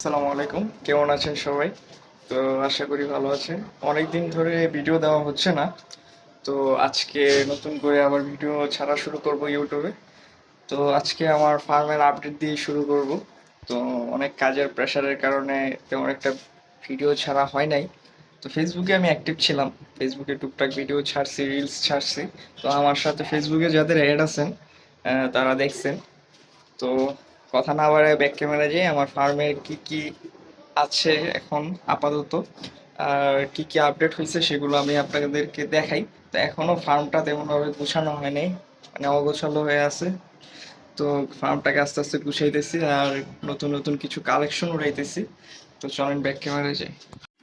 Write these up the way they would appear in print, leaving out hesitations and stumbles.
আসসালামু আলাইকুম, কেমন আছেন সবাই? তো আশা করি ভালো আছেন। অনেকদিন ধরে ভিডিও দেওয়া হচ্ছে না, তো আজকে নতুন করে আবার ভিডিও ছাড়া শুরু করব ইউটিউবে। তো আজকে আমার ফার্মের আপডেট দিয়ে শুরু করব। তো অনেক কাজের প্রেশারের কারণে তেমন একটা ভিডিও ছাড়া হয় নাই। তো ফেসবুকে আমি অ্যাক্টিভ ছিলাম, ফেসবুকে টুকটাক ভিডিও ছাড়ছি, রিলস ছাড়ছি। তো আমার সাথে ফেসবুকে যাদের অ্যাড আছেন তারা দেখছেন। তো কথা না বাড়ায় ব্যাক ক্যামেরা যেয়ে আমার ফার্মের কি কি আছে এখন আপাতত আর কি কি আপডেট হয়েছে সেগুলো আমি আপনাদেরকে দেখাই। তো এখনো ফার্মটা তেমনভাবে গুছানো হয়নি, মানে অগোছালো হয়ে আছে। তো ফার্মটাকে আস্তে আস্তে গুছাইতেছি আর নতুন নতুন কিছু কালেকশন উঠাইতেছি। তো চলেন ব্যাক ক্যামেরা যাই।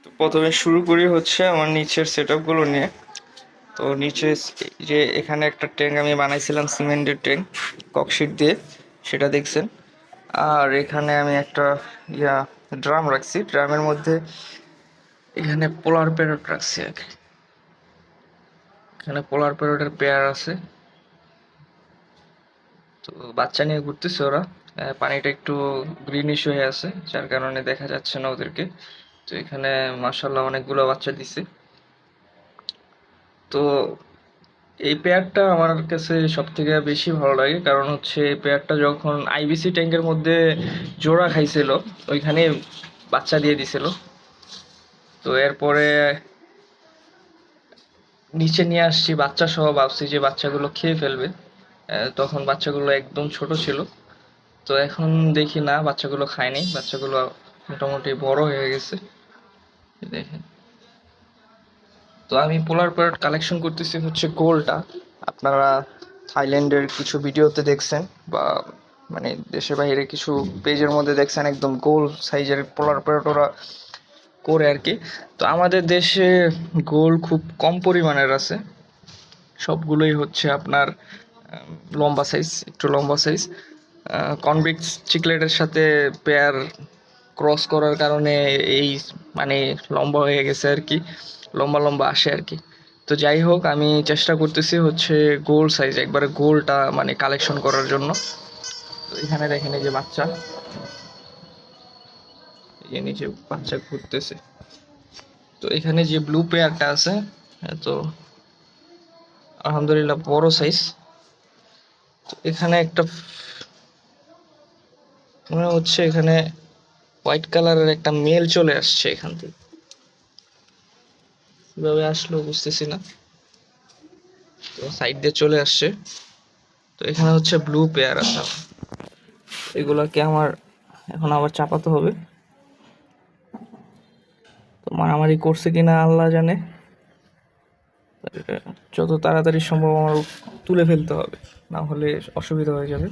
তো প্রথমে শুরু করি হচ্ছে আমার নিচের সেট গুলো নিয়ে। তো নিচে যে এখানে একটা ট্যাঙ্ক আমি বানাইছিলাম, সিমেন্টের ট্যাঙ্ক ককশিট দিয়ে, সেটা দেখছেন। আর এখানে আমি একটা ইয়া ড্রাম রাখছি, ড্রামের মধ্যে এখানে পোলার প্যারট রাখছি আর কি। এখানে পোলার প্যারটের পেয়ার আছে। তো বাচ্চা নিয়ে ঘুরতেছে ওরা। পানিটা একটু গ্রিনিশ হয়ে আছে, যার কারণে দেখা যাচ্ছে না ওদেরকে। তো এখানে মাশাআল্লাহ অনেকগুলো বাচ্চা দিছে। তো এই পেয়ারটা আমার কাছে সব থেকে বেশি ভালো লাগে, কারণ হচ্ছে এই পেয়ারটা যখন আইবিসি ট্যাঙ্কের মধ্যে জোড়া খাইছিল, ওইখানে বাচ্চা দিয়ে দিছিল। তো এরপরে নিচে নিয়ে আসছি বাচ্চা সহ, ভাবছি যে বাচ্চাগুলো খেয়ে ফেলবে। তখন বাচ্চাগুলো একদম ছোট ছিল। তো এখন দেখি না, বাচ্চাগুলো খায়নি, বাচ্চাগুলো মোটামুটি বড় হয়ে গেছে। এই দেখেন। তো আমি পোলার প্যারট কালেকশন করতেছি হচ্ছে গোলটা। আপনারা থাইল্যান্ডের কিছু ভিডিওতে দেখছেন, বা মানে দেশের বাইরে কিছু পেজের মধ্যে দেখছেন, একদম গোল সাইজের পোলার প্যারট ওরা করে আর কি। তো আমাদের দেশে গোল খুব কম পরিমাণের আছে। সবগুলোই হচ্ছে আপনার লম্বা সাইজ, একটু লম্বা সাইজ। কনভিক্স চিকলেটের সাথে পেয়ার ক্রস করার কারণে এই মানে লম্বা হয়ে গেছে আর কি, লম্বা লম্বা আসে আর কি। তো যাই হোক, আমি চেষ্টা করতেছি হচ্ছে গোল সাইজ, একবারে গোলটা মানে কালেকশন করার জন্য। তো এখানে দেখেন এই যে বাচ্চা, এই যে নিচে বাচ্চা ঘুরতেছে। তো এখানে যে ব্লু পেয়ারটা আছে, তো আলহামদুলিল্লাহ বড় সাইজ। তো এখানে একটা মনে হচ্ছে এখানে হোয়াইট কালারের একটা মেল চলে আসছে এখান থেকে, কিভাবে আসলো বুঝতেছি না। তো সাইড দিয়ে চলে আসছে। তো এখানে হচ্ছে ব্লু পেয়ার আছে, এগুলাকে আমার এখন আবার চাপাতে হবে। তো মারামারি করছে কিনা আল্লাহ জানে। যত তাড়াতাড়ি সম্ভব আমার তুলে ফেলতে হবে, না হলে অসুবিধা হয়ে যাবে।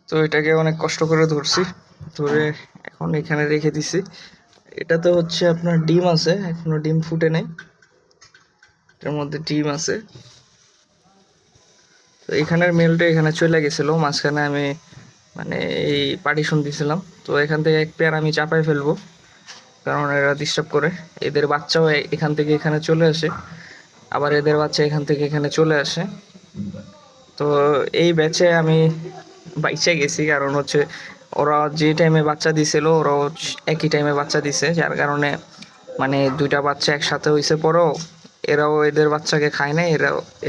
তো এটাকে অনেক কষ্ট করে ধরছি, ধরে এখন এখানে রেখে দিছি। এটাতে হচ্ছে আপনার ডিম আছে, এখনো ডিম ফুটে নাই, এটার মধ্যে ডিম আছে। তো এখানের মেলটা এখানে চলে গেছিল, মাঝখানে আমি মানে এই পার্টিশন দিছিলাম। তো এখান থেকে এক পেয়ার আমি চাপাই ফেলবো, কারণ এরা ডিস্টার্ব করে। এদের বাচ্চাও এখান থেকে এখানে চলে আসে, আবার এদের বাচ্চা এখান থেকে এখানে চলে আসে। তো এই ব্যাচে আমি বাইচে গেছি, কারণ হচ্ছে ওরা যে টাইমে বাচ্চা দিছিল ওরাও একই টাইমে বাচ্চা দিছে, যার কারণে মানে দুইটা বাচ্চা একসাথে হয়েছে পরও এরাও এদের বাচ্চাকে খায় নাই,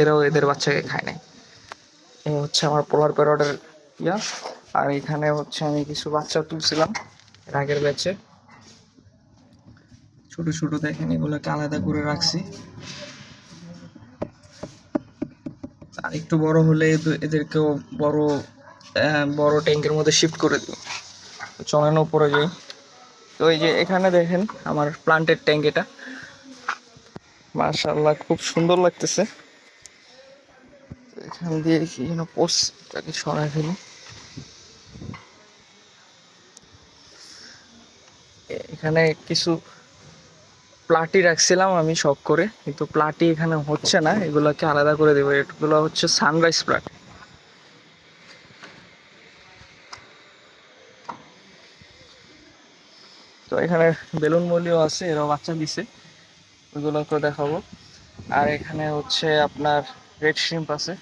এরাও এদের বাচ্চাকে খায় নাই। এই হচ্ছে আমার পোলার প্যারটের ইয়া। আর এখানে হচ্ছে আমি কিছু বাচ্চা তুলছিলাম এর আগের ব্যাচে, ছোট ছোট দেখেন, এগুলোকে আলাদা করে রাখছি। আর একটু বড় হলে এদেরকেও বড় বড় ট্যাঙ্কের মধ্যে শিফট করে দিব। চলেন উপরে যাই। তো এই যে এখানে দেখেন আমার প্লান্টের ট্যাঙ্ক, এটা মাশাআল্লাহ খুব সুন্দর লাগতেছে। এখান দিয়ে কি যেন পোস্টটাকে সরাই ফেলি। এখানে কিছু প্লাটি রাখছিলাম আমি শখ করে, কিন্তু প্লাটি এখানে হচ্ছে না, এগুলোকে আলাদা করে দেবো। এগুলো হচ্ছে সানরাইজ প্লাট। তো এখানে বেলুন মলিও আছে, এরাও বাচ্চা দিছে, ওইগুলোকে দেখাবো। আর এখানে হচ্ছে আপনার রেড শ্রিম্প আছে,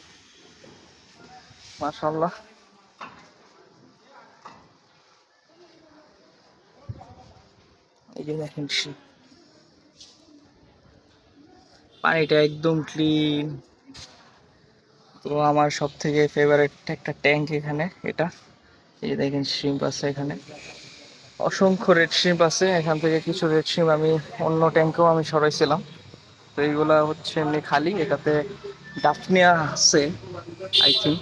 মাশাআল্লাহ। এই যে দেখেন পানিটা একদম ক্লিন। তো আমার সব থেকে ফেভারিট একটা ট্যাঙ্ক এখানে এটা। এই যে দেখেন শ্রিম্প আছে এখানে, অসংখ্য রেড শ্রিম্প আছে। এখান থেকে কিছু রেড শ্রিম্প আমি অন্য ট্যাঙ্কেও আমি সরাইছিলাম। তো এইগুলা হচ্ছে এমনি খালি, এটাতে ডাফনিয়া আছে আই থিঙ্ক,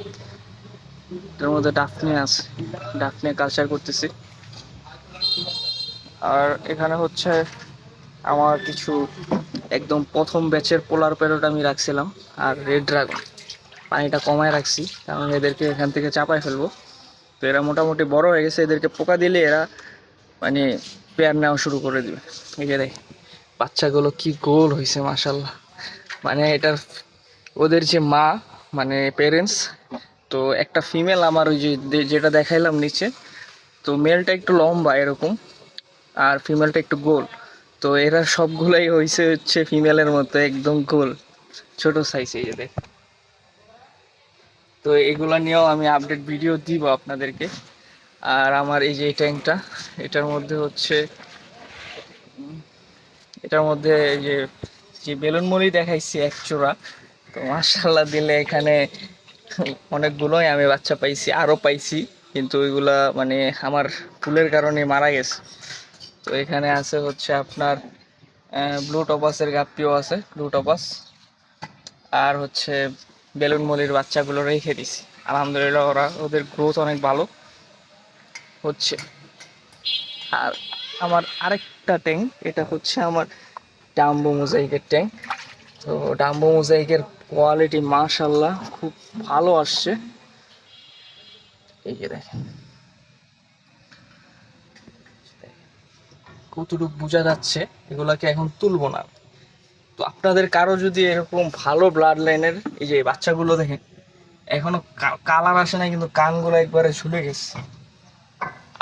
এটার মধ্যে ডাফনিয়া আছে, ডাফনিয়া কালচার করতেছি। আর এখানে হচ্ছে আমার কিছু একদম প্রথম ব্যাচের পোলার প্যারট আমি রাখছিলাম, আর রেড ড্রাগন। পানিটা কমায় রাখছি কারণ এদেরকে এখান থেকে চাপায় ফেলবো। তো এরা মোটামুটি বড় হয়ে গেছে, এদেরকে পোকা দিলে এরা মানে পেয়ার নেওয়া শুরু করে দিবে। এই যে দেখ বাচ্চাগুলো কি গোল হয়েছে মাশাল্লাহ। মানে এটার ওদের যে মা মানে পেরেন্টস, তো একটা ফিমেল আমার ওই যে যেটা দেখাইলাম নিচে, তো মেলটা একটু লম্বা এরকম আর ফিমেলটা একটু গোল। তো এরা সবগুলাই হচ্ছে ফিমেলের মতো একদম গোল ছোট সাইজ। এই যে দেখ, তো এগুলা নিয়েও আমি আপডেট ভিডিও দিব আপনাদেরকে। আর আমার এই যে ট্যাঙ্কটা, এটার মধ্যে হচ্ছে এটার মধ্যে এই যে যে বেলুন মলি দেখাইছি এক চূড়া, তো মাশাল্লাহ দিলে এখানে অনেকগুলোই আমি বাচ্চা পাইছি, আরও পাইছি, কিন্তু ওইগুলা মানে আমার ফুলের কারণে মারা গেছে। তো এখানে আছে হচ্ছে আপনার ব্লু টপাসের গাপ্পিও আছে, ব্লু টপাস। আর হচ্ছে বেলুন মলির বাচ্চাগুলো রেখে দিছি, আলহামদুলিল্লাহ ওদের গ্রোথ অনেক ভালো হচ্ছে। আর আমার আরেকটা ট্যাঙ্ক, এটা হচ্ছে আমার ডাম্বো মোজাইকের ট্যাঙ্ক। তো ডাম্বো মোজাইকের কোয়ালিটি মাশাল্লাহ খুব ভালো আসছে। এই যে দেখেন কতটুকু বোঝা যাচ্ছে, এগুলাকে এখন তুলবো না। তো আপনাদের কারো যদি এরকম ভালো ব্লাড লাইনের, এই যে বাচ্চাগুলো দেখেন এখনো কালার আসে না, কিন্তু কানগুলো একবারে ঝুলে গেছে।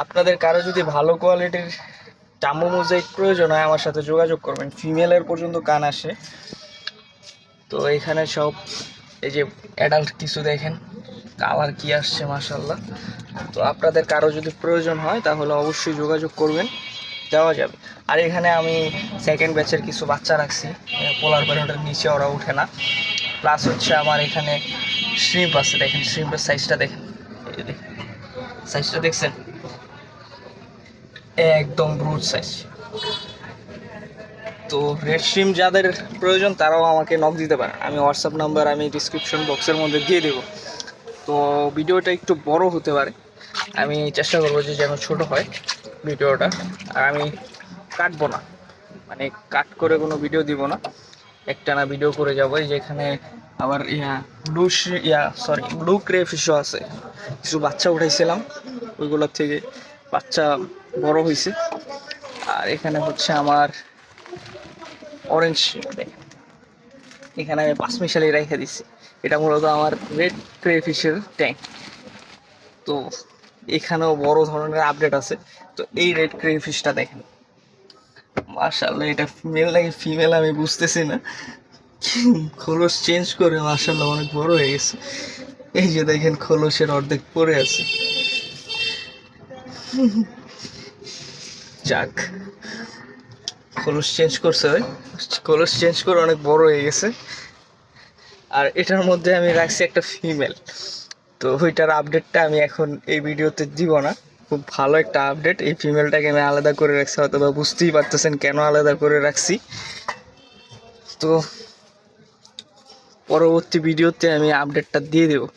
আপনাদের কারো যদি ভালো কোয়ালিটির ডাম্বো মোজাইক প্রয়োজন হয় আমার সাথে যোগাযোগ করবেন, ফিমেলের পর্যন্ত কান আসে। তো এখানে সব এই যে অ্যাডাল্ট কিছু দেখেন কালার কি আসছে মাশাল্লাহ। তো আপনাদের কারো যদি প্রয়োজন হয় তাহলে অবশ্যই যোগাযোগ করবেন, দেওয়া যাবে। আর এখানে আমি সেকেন্ড ব্যাচের কিছু বাচ্চা রাখছি, পোলার প্যারটের নিচে ওরা উঠে না। প্লাস হচ্ছে আমার এখানে শ্রিম্প আছে, দেখেন শ্রিম্পের সাইজটা দেখেন, সাইজটা দেখছেন একদম ব্রুট সাইজ। তো রেড শ্রিম্প যাদের প্রয়োজন তারাও আমাকে নক দিতে পারে, আমি হোয়াটসঅ্যাপ নাম্বার আমি ডিসক্রিপশন বক্সের মধ্যে দিয়ে দেবো। তো ভিডিওটা একটু বড় হতে পারে, আমি চেষ্টা করবো যে যেন ছোট হয় ভিডিওটা। আর আমি কাটবো না, মানে কাট করে কোনো ভিডিও দিব না, একটানা ভিডিও করে যাবো। যেখানে আবার ব্লু ক্রে ফিশও আছে, কিছু বাচ্চা উঠাইছিলাম ওইগুলোর থেকে বাচ্চা বড় হয়েছে। আর এখানে হচ্ছে আমার অরেঞ্জ, এখানে আমি পাঁচমিশালি রেখে দিচ্ছি। এটা মূলত আমার রেড ক্রে ফিশের ট্যাঙ্ক। তো এখানেও বড় ধরনের আপডেট আছে। তো এই রেড ক্রে ফিশটা দেখেন মাশাআল্লাহ, এটা মেল নাকি ফিমেল আমি বুঝতেছি না, খোলস চেঞ্জ করে মাশাআল্লাহ অনেক বড় হয়ে গেছে। এই যে দেখেন খোলসের অর্ধেক পড়ে আছে। যাক, খোলস চেঞ্জ করছে, খোলস চেঞ্জ করে অনেক বড় হয়ে গেছে। আর এটার মধ্যে আমি রাখছি একটা ফিমেল, তো ওইটার আপডেটটা আমি এখন এই ভিডিওতে দিব না। খুব ভালো একটা আপডেট, এই ফিমেলটাকে আমি আলাদা করে রাখছি, হয়তো বা বুঝতেই পারতেছেন কেন আলাদা করে রাখছি। তো পরবর্তী ভিডিওতে আমি আপডেটটা দিয়ে দেবো।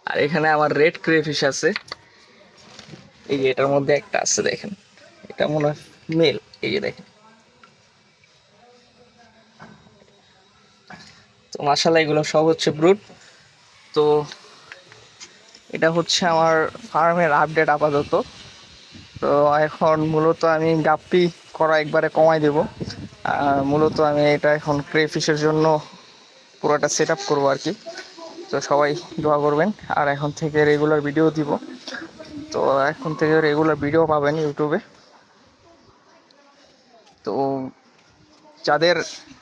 আর এখানে আমার রেড ক্রেফিশ আছে, এই যে এটার মধ্যে একটা আছে দেখেন, এটা মনে হয় মেল। এই যে দেখেন, তো মাশাআল্লাহ এগুলো সব হচ্ছে ব্রুড। তো এটা হচ্ছে আমার ফার্মের আপডেট আপাতত। তো এখন মূলত আমি গাপ্পি করা একবারে কমাই দেব, মূলত আমি এটা এখন ক্রেফিশের জন্য পুরোটা সেট আপ করবো আর কি। তো সবাই দোয়া করবেন, আর এখন থেকে রেগুলার ভিডিও দিব। তো এখন থেকে রেগুলার ভিডিও পাবেন ইউটিউবে। তো যাদের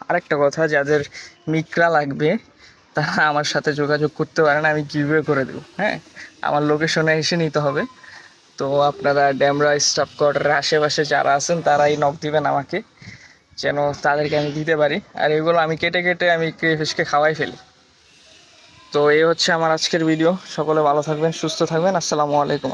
আরেকটা কথা, যাদের মিকরা লাগবে তারা আমার সাথে যোগাযোগ করতে পারেন, আমি গিভওয়ে করে দেবো। হ্যাঁ, আমার লোকেশনে এসে নিতে হবে। তো আপনারা ড্যামরা স্টাফ কোয়ার্টারের আশেপাশে যারা আছেন তারাই নক দিবেন আমাকে, যেন তাদেরকে আমি দিতে পারি। আর এগুলো আমি কেটে কেটে আমি ক্রেফিশকে খাওয়াই ফেলি। তো এই হচ্ছে আমার আজকের ভিডিও। সকলে ভালো থাকবেন, সুস্থ থাকবেন। আসসালামু আলাইকুম।